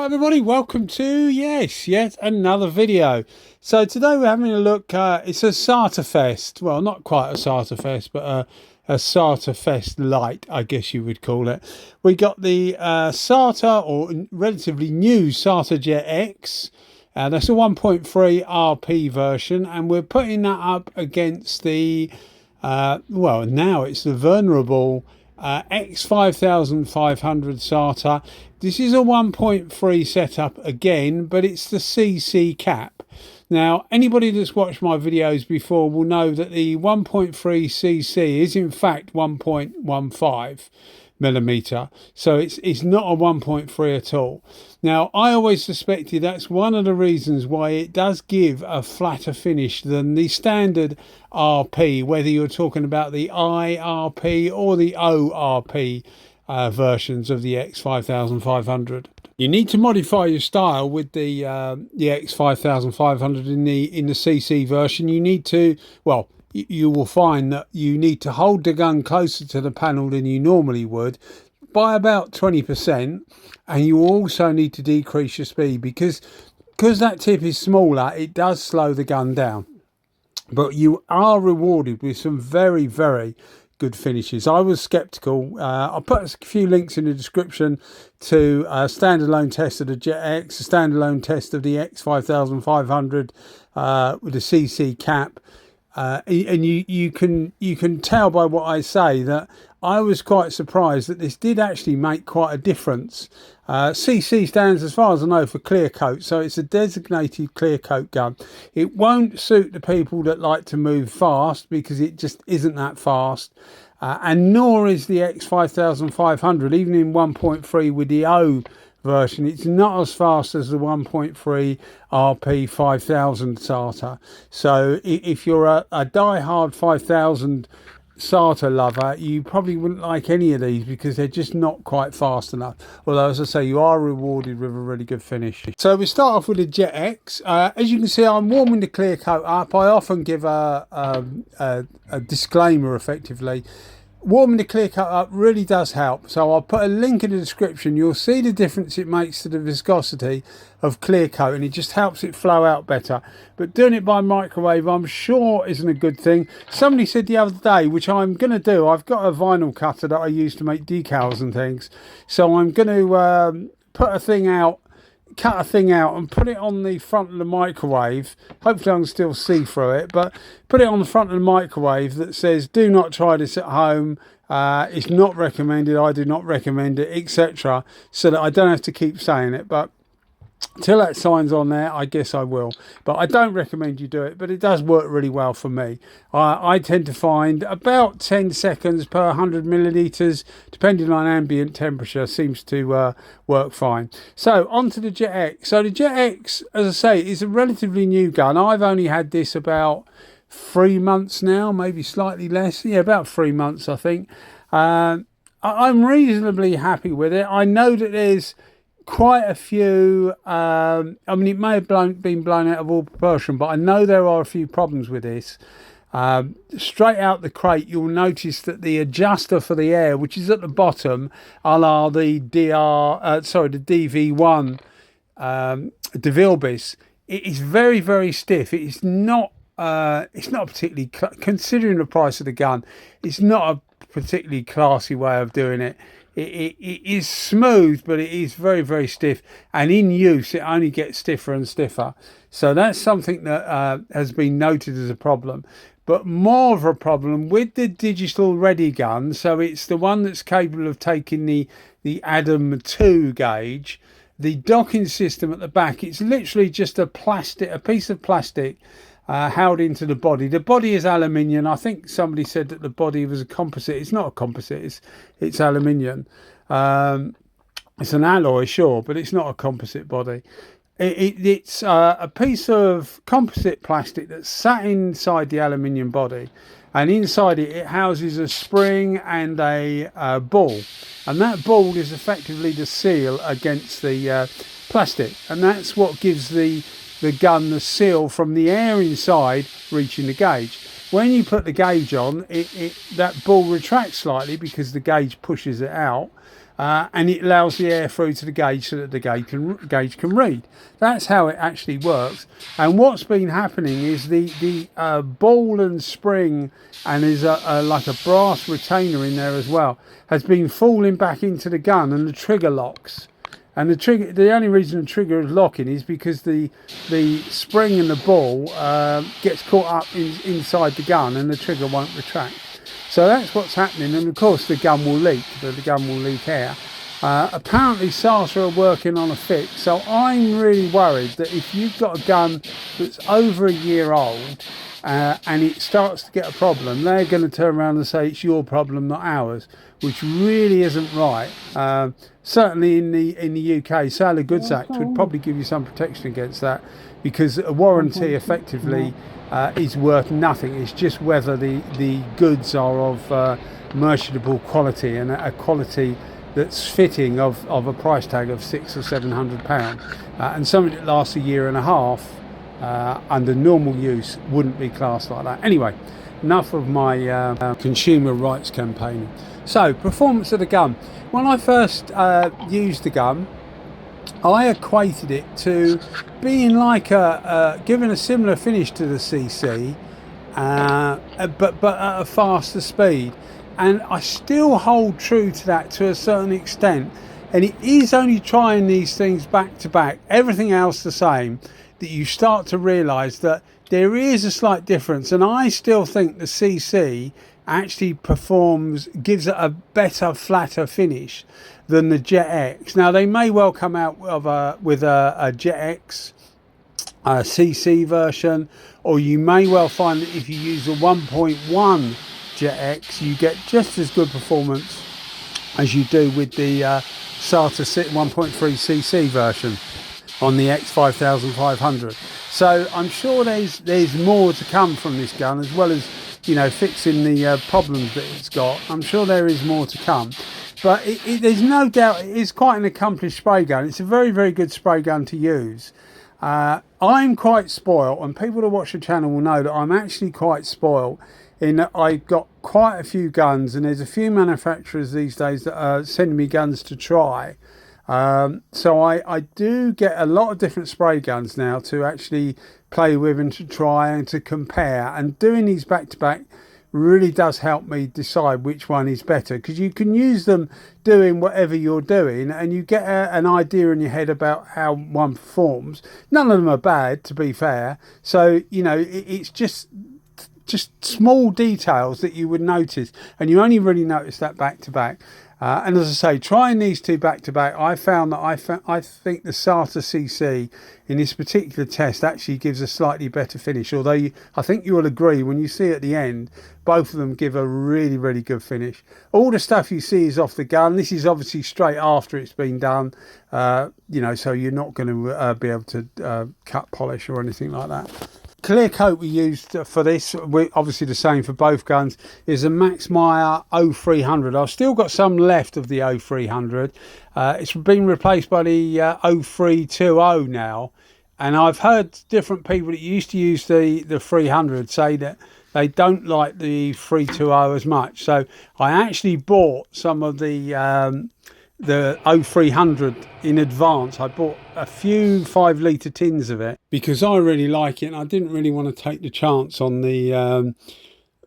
Hi everybody, welcome to yet another video. So today we're having a look, it's a Sata Fest, well not quite a Sata Fest, but a Sata Fest light, I guess you would call it. We got the Sata, or relatively new Satajet X, that's a 1.3 RP version, and we're putting that up against the, well now it's the venerable X5500 Sata. This is a 1.3 setup again, but it's the CC cap. Now, anybody that's watched my videos before will know that the 1.3 CC is in fact 1.15 millimeter, so it's not a 1.3 at all. Now, I always suspected that's one of the reasons why it does give a flatter finish than the standard RP, whether you're talking about the IRP or the ORP versions of the X5500. You need to modify your style with the X5500 in the CC version. You need to, well, you will find that you need to hold the gun closer to the panel than you normally would by about 20%, and you also need to decrease your speed because that tip is smaller. It does slow the gun down, but you are rewarded with some very good finishes. I was skeptical. I'll put a few links in the description to a standalone test of the JetX, a standalone test of the X5500 with the CC cap. And you can tell by what I say that I was quite surprised that this did actually make quite a difference. CC stands, as far as I know, for clear coat, so it's a designated clear coat gun. It won't suit the people that like to move fast because it just isn't that fast, and nor is the X5500, even in 1.3 with the O version. It's not as fast as the 1.3 RP 5000 Sata. So if you're a die-hard 5000 Sata lover, you probably wouldn't like any of these because they're just not quite fast enough. Although, as I say, you are rewarded with a really good finish. So we start off with the JetX. As you can see, I'm warming the clear coat up. I often give a disclaimer, effectively. Warming the clear coat up really does help, so I'll put a link in the description. You'll see the difference it makes to the viscosity of clear coat, and it just helps it flow out better. But doing it by microwave, I'm sure, isn't a good thing. Somebody said the other day, which I'm going to do, I've got a vinyl cutter that I use to make decals and things, so I'm going to cut a thing out and put it on the front of the microwave. Hopefully I can still see through it, but put it on the front of the microwave that says do not try this at home, it's not recommended, I do not recommend it, etc., so that I don't have to keep saying it. But till that sign's on there, I guess I will. But I don't recommend you do it, but it does work really well for me. I tend to find about 10 seconds per 100 milliliters, depending on ambient temperature, seems to work fine. So on to the JetX. So the JetX, as I say, is a relatively new gun. I've only had this about 3 months now, maybe slightly less. Yeah, about 3 months, I think. I'm reasonably happy with it. I know that there's quite a few, I mean, it may have been blown out of all proportion, but I know there are a few problems with this. Straight out the crate, you'll notice that the adjuster for the air, which is at the bottom, a la the DV1 DeVilbiss, it is very stiff. It's not particularly, considering the price of the gun, it's not a particularly classy way of doing it. It is smooth, but it is very stiff, and in use it only gets stiffer and stiffer. So that's something that has been noted as a problem. But more of a problem with the digital ready gun, so it's the one that's capable of taking the Adam 2 gauge. The docking system at the back, it's literally just a piece of plastic held into the body. The body is aluminium. I think somebody said that the body was a composite. It's not a composite, it's aluminium. It's an alloy, sure, but it's not a composite body. It's a piece of composite plastic that's sat inside the aluminium body, and inside it houses a spring and a ball, and that ball is effectively the seal against the plastic, and that's what gives the gun the seal from the air inside reaching the gauge. When you put the gauge on, that ball retracts slightly because the gauge pushes it out, and it allows the air through to the gauge so that the gauge can read. That's how it actually works. And what's been happening is the ball and spring, and there's like a brass retainer in there as well, has been falling back into the gun, and the trigger locks. And the only reason the trigger is locking is because the spring and the ball gets caught up inside the gun, and the trigger won't retract. So that's what's happening, and of course the gun will leak. The gun will leak air. Apparently Sata are working on a fix, so I'm really worried that if you've got a gun that's over a year old and it starts to get a problem, they're going to turn around and say it's your problem, not ours, which really isn't right. Certainly in the UK, Sale of Goods Act would probably give you some protection against that, because a warranty effectively is worth nothing. It's just whether the goods are of merchantable quality, and a quality that's fitting of a price tag of £600 or £700, and something that lasts a year and a half under normal use wouldn't be classed like that. Anyway, enough of my consumer rights campaigning. So, performance of the gun. When I first used the gun, I equated it to being like giving a similar finish to the CC, but at a faster speed. And I still hold true to that to a certain extent. And it is only trying these things back to back, everything else the same, that you start to realise that there is a slight difference. And I still think the CC actually gives it a better, flatter finish than the JetX. Now, they may well come out with a JetX CC version, or you may well find that if you use a 1.1 JetX, you get just as good performance as you do with the Sata 1.3 CC version on the X5500. So I'm sure there's more to come from this gun, as well as, you know, fixing the problems that it's got. I'm sure there is more to come, but there's no doubt it is quite an accomplished spray gun. It's a very, very good spray gun to use. I'm quite spoiled, and people who watch the channel will know that I'm actually quite spoiled in that I've got quite a few guns, and there's a few manufacturers these days that are sending me guns to try. So I do get a lot of different spray guns now to actually play with and to try and to compare, and doing these back to back really does help me decide which one is better, because you can use them doing whatever you're doing and you get an idea in your head about how one performs. None of them are bad, to be fair, so you know it's just small details that you would notice, and you only really notice that back to back. And as I say, trying these two back to back, I found that I think the Sata CC in this particular test actually gives a slightly better finish. Although I think you will agree, when you see at the end, both of them give a really, really good finish. All the stuff you see is off the gun. This is obviously straight after it's been done, you know, so you're not going to be able to cut polish or anything like that. Clear coat we used for this, obviously the same for both guns, is a Meyer 0300. I've still got some left of the 0300. It's been replaced by the 0320 now, and I've heard different people that used to use the 300 say that they don't like the 320 as much. So I actually bought some of the 0300 in advance. I bought a few 5-litre tins of it because I really like it, and I didn't really want to take the chance on the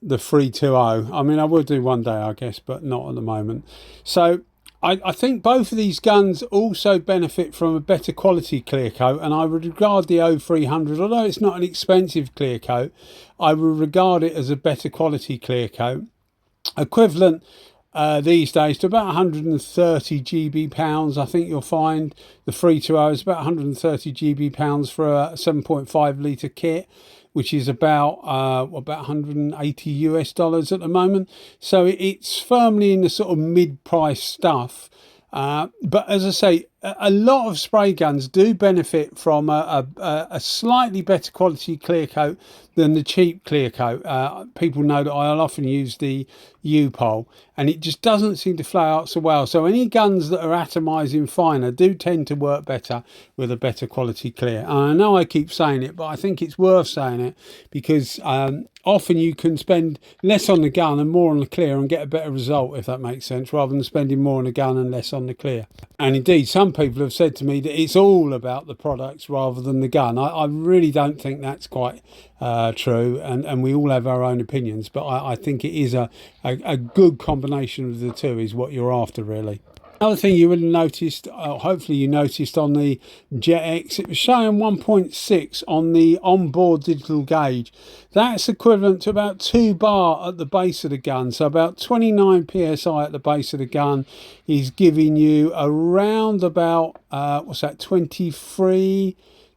320. I mean, I will do one day, I guess, but not at the moment. So I think both of these guns also benefit from a better quality clear coat, and I would regard the 0300, although it's not an expensive clear coat, I would regard it as a better quality clear coat, equivalent these days to about 130 GB pounds. I think you'll find the 320 is about 130 GB pounds for a 7.5 litre kit, which is about 180 US dollars at the moment. So it's firmly in the sort of mid-price stuff. But as I say, a lot of spray guns do benefit from a slightly better quality clear coat than the cheap clear coat. People know that I'll often use the U-Pol, and it just doesn't seem to flow out so well. So any guns that are atomising finer do tend to work better with a better quality clear. And I know I keep saying it, but I think it's worth saying it because often you can spend less on the gun and more on the clear and get a better result, if that makes sense, rather than spending more on the gun and less on the clear. And indeed, some people have said to me that it's all about the products rather than the gun. I really don't think that's quite true, and we all have our own opinions, but I think it is a good combination of the two is what you're after, really. Another thing you would have noticed, hopefully you noticed on the JetX, it was showing 1.6 on the onboard digital gauge. That's equivalent to about 2 bar at the base of the gun. So about 29 psi at the base of the gun is giving you around about,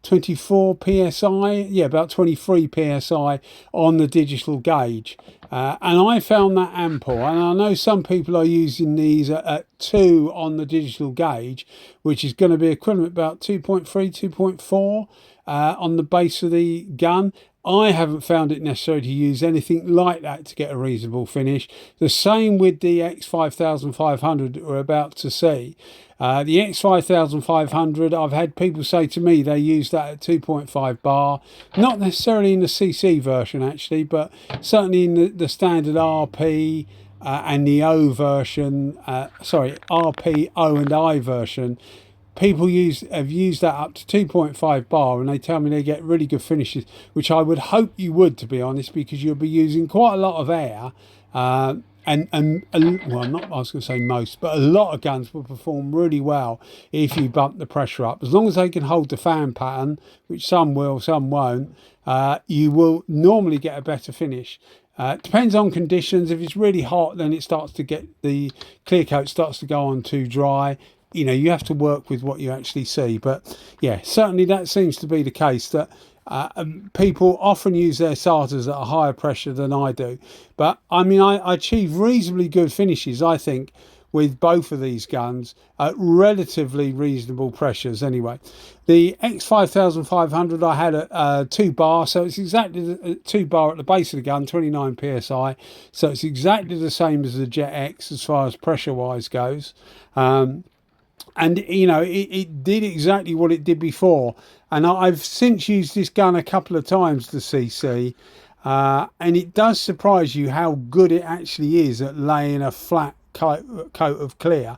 24 psi, yeah, about 23 psi on the digital gauge, and I found that ample. And I know some people are using these at 2 on the digital gauge, which is going to be equivalent about 2.3, 2.4 on the base of the gun. I haven't found it necessary to use anything like that to get a reasonable finish. The same with the X5500 that we're about to see. The X5500, I've had people say to me they use that at 2.5 bar, not necessarily in the CC version actually, but certainly in the standard RP and the O version, RP, O and I version. People have used that up to 2.5 bar, and they tell me they get really good finishes, which I would hope you would, to be honest, because you'll be using quite a lot of air. Well, not, I was going to say most, but a lot of guns will perform really well if you bump the pressure up. As long as they can hold the fan pattern, which some will, some won't, you will normally get a better finish. It depends on conditions. If it's really hot, then it starts to get, the clear coat starts to go on too dry. You know, you have to work with what you actually see. But yeah, certainly that seems to be the case, that people often use their Satas at a higher pressure than I do. But I mean, I achieve reasonably good finishes, I think, with both of these guns at relatively reasonable pressures anyway. The X5500 I had at 2 bar, so it's exactly 2 bar at the base of the gun, 29 psi, so it's exactly the same as the JetX as far as pressure wise goes. And you know, it did exactly what it did before, and I've since used this gun a couple of times, the CC, and it does surprise you how good it actually is at laying a flat coat of clear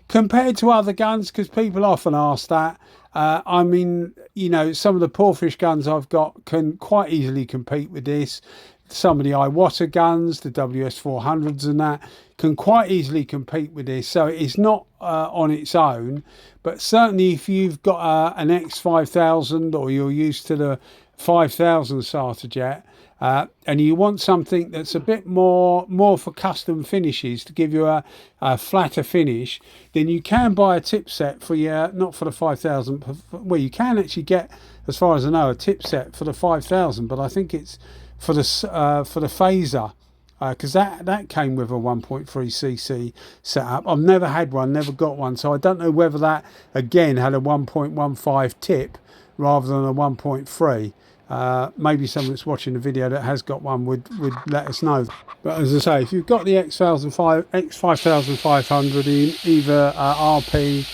compared to other guns, because people often ask that. I mean, you know, some of the Poorfish guns I've got can quite easily compete with this. Some of the Iwata guns, the WS400s and that, can quite easily compete with this. So it's not on its own, but certainly if you've got an X5000 or you're used to the 5000 Satajet, and you want something that's a bit more for custom finishes to give you a flatter finish, then you can buy a tip set for your, not for the 5000, well, you can actually get, as far as I know, a tip set for the 5000, but I think it's for the phaser, because that came with a 1.3 cc setup. I've never had one, never got one, so I don't know whether that again had a 1.15 tip rather than a 1.3. Maybe someone that's watching the video that has got one would let us know. But as I say, if you've got the X5500 in either RP,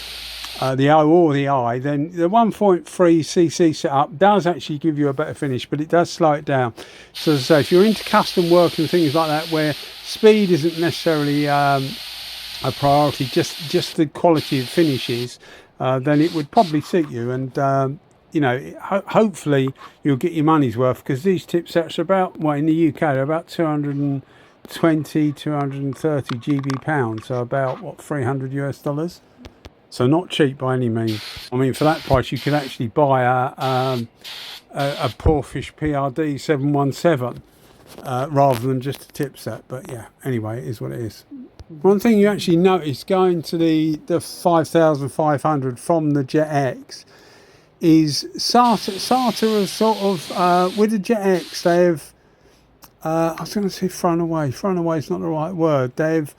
the O or the I, then the 1.3 cc setup does actually give you a better finish, but it does slow it down. So as I say, if you're into custom work and things like that, where speed isn't necessarily a priority, just the quality of finishes, then it would probably suit you. And you know, hopefully you'll get your money's worth, because these tip sets are about, well, in the UK they're about 220, 230 GB pounds, so about what, $300 US. So not cheap by any means. I mean, for that price you could actually buy a Poorfish PRD 717 rather than just a tip set. But yeah, anyway, it is what it is. One thing you actually notice going to the 5500 from the JetX is Sata have sort of, with the JetX, they've, I was going to say thrown away is not the right word, they've,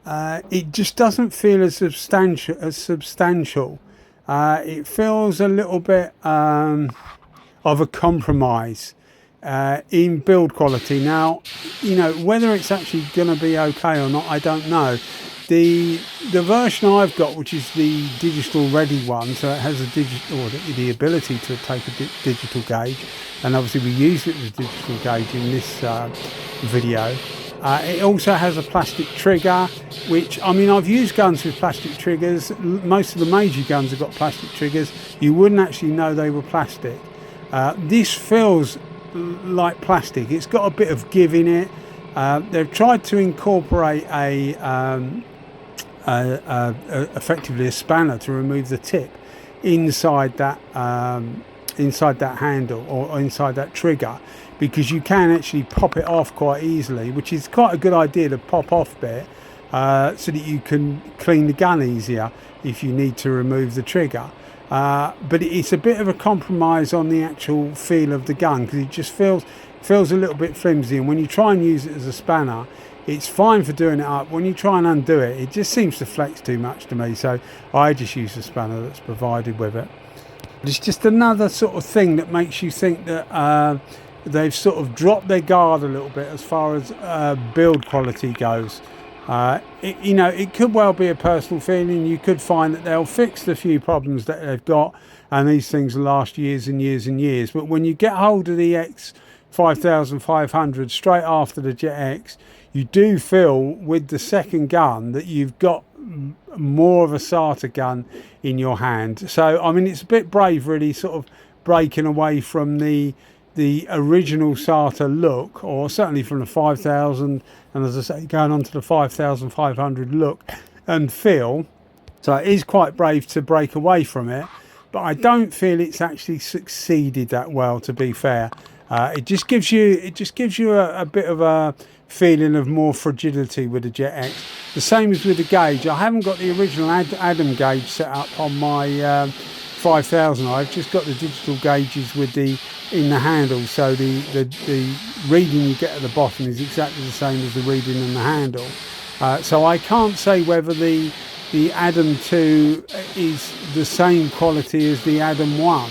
it just doesn't feel as substantial. It feels a little bit of a compromise in build quality. Now, you know, whether it's actually going to be okay or not, I don't know. The version I've got, which is the digital ready one, so it has a digital, or the ability to take a digital gauge, and obviously we use it as a digital gauge in this video. It also has a plastic trigger, which, I mean, I've used guns with plastic triggers. Most of the major guns have got plastic triggers. You wouldn't actually know they were plastic. This feels like plastic. It's got a bit of give in it. They've tried to incorporate effectively a spanner to remove the tip inside that handle or inside that trigger, because you can actually pop it off quite easily, which is quite a good idea, to pop off bit, so that you can clean the gun easier if you need to remove the trigger. But it's a bit of a compromise on the actual feel of the gun, because it just feels a little bit flimsy, and when you try and use it as a spanner, it's fine for doing it up. When you try and undo it, it just seems to flex too much to me, so I just use the spanner that's provided with it. It's just another sort of thing that makes you think that they've sort of dropped their guard a little bit as far as build quality goes. You know, it could well be a personal feeling. You could find that they'll fix the few problems that they've got, and these things last years and years and years. But when you get hold of the X5500 straight after the JetX, you do feel with the second gun that you've got more of a Sata gun in your hand. So I mean, it's a bit brave, really, sort of breaking away from the original Sata look, or certainly from the 5000, and as I say, going on to the 5500 look and feel. So it is quite brave to break away from it, but I don't feel it's actually succeeded that well, to be fair. It just gives you a bit of a feeling of more fragility with the JetX. The same as with the gauge. I haven't got the original Adam gauge set up on my 5000. I've just got the digital gauges with in the handle, so the reading you get at the bottom is exactly the same as the reading in the handle. So I can't say whether the Adam 2 is the same quality as the Adam 1.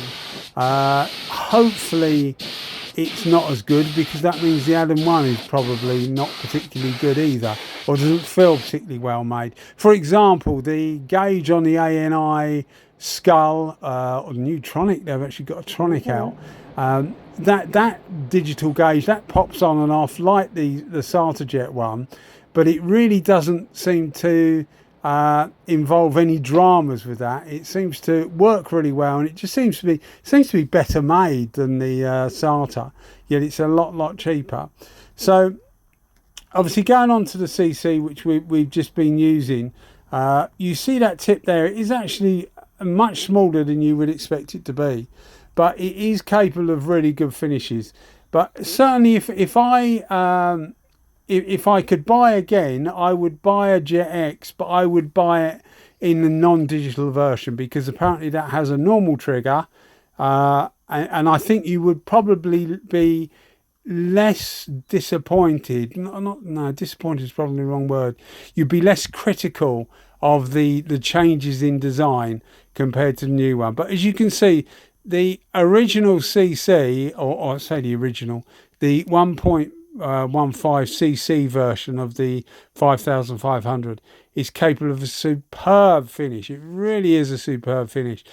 Hopefully it's not as good, because that means the Adam 1 is probably not particularly good either, or doesn't feel particularly well made. For example, the gauge on the ANI Skull, or Neutronic, they've actually got a Tronic out. That digital gauge, that pops on and off like the Satajet one, but it really doesn't seem to involve any dramas with that. It seems to work really well, and it just seems to be better made than the Sata, yet it's a lot cheaper. So obviously, going on to the CC, which we've just been using, you see that tip there. It is actually much smaller than you would expect it to be, but it is capable of really good finishes. But certainly, if I could buy again, I would buy a JetX, but I would buy it in the non-digital version, because apparently that has a normal trigger, and I think you would probably be less disappointed. No, disappointed is probably the wrong word. You'd be less critical of the changes in design compared to the new one. But as you can see, the original CC, or say the original, the 1.15 cc version of the 5500 is capable of a superb finish. It really is a superb finish,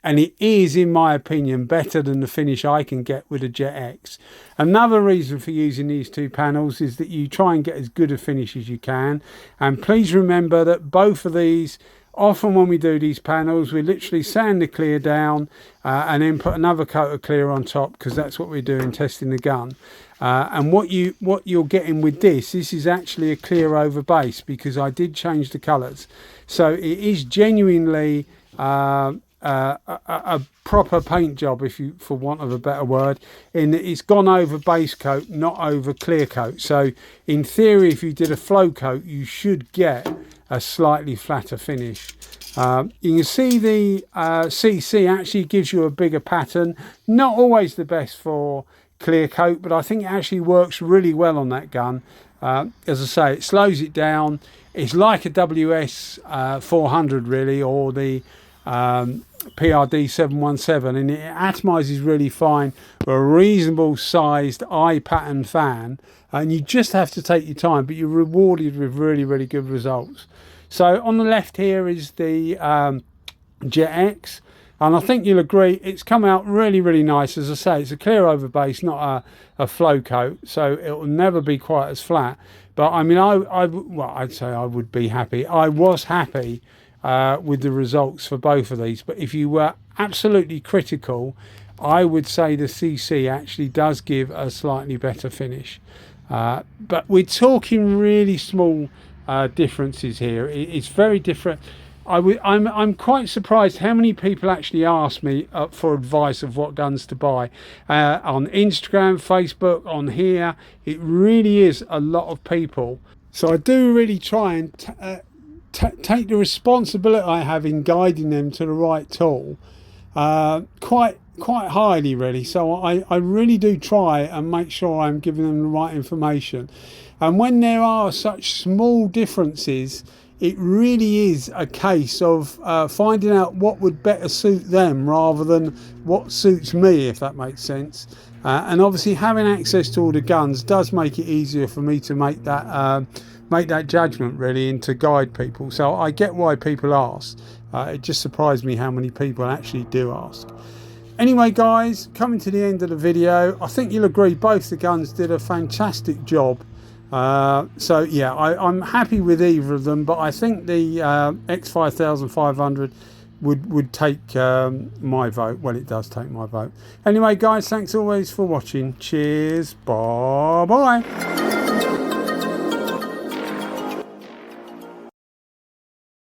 and it is, in my opinion, better than the finish I can get with a JetX. Another reason for using these two panels is that you try and get as good a finish as you can, and please remember that both of these, often when we do these panels, we literally sand the clear down and then put another coat of clear on top, because that's what we're doing testing the gun. And what you're getting with this is actually a clear over base, because I did change the colours. So it is genuinely a proper paint job, for want of a better word, in that it's gone over base coat, not over clear coat. So in theory, if you did a flow coat, you should get a slightly flatter finish. You can see the CC actually gives you a bigger pattern. Not always the best for clear coat, but I think it actually works really well on that gun. As I say, it slows it down. It's like a WS 400 really, or the PRD 717, and it atomizes really fine for a reasonable sized eye pattern fan, and you just have to take your time, but you're rewarded with really good results. So on the left here is the JetX, and I think you'll agree it's come out really nice. As I say, it's a clear over base, not a flow coat, so it will never be quite as flat. But I mean, well, I'd say I would be happy. I was happy with the results for both of these, but if you were absolutely critical, I would say the CC actually does give a slightly better finish. But we're talking really small differences here. It's very different. I'm quite surprised how many people actually ask me for advice of what guns to buy on Instagram, Facebook, on here. It really is a lot of people. So I do really try and take the responsibility I have in guiding them to the right tool quite highly, really. So I really do try and make sure I'm giving them the right information. And when there are such small differences, it really is a case of finding out what would better suit them rather than what suits me, if that makes sense. And obviously having access to all the guns does make it easier for me to make that judgment, really, and to guide people. So I get why people ask. It just surprised me how many people actually do ask. Anyway, guys, coming to the end of the video, I think you'll agree both the guns did a fantastic job. So yeah, I'm happy with either of them, but I think the X5500 would take my vote. Well, it does take my vote. Anyway, guys, thanks always for watching. Cheers. Bye bye.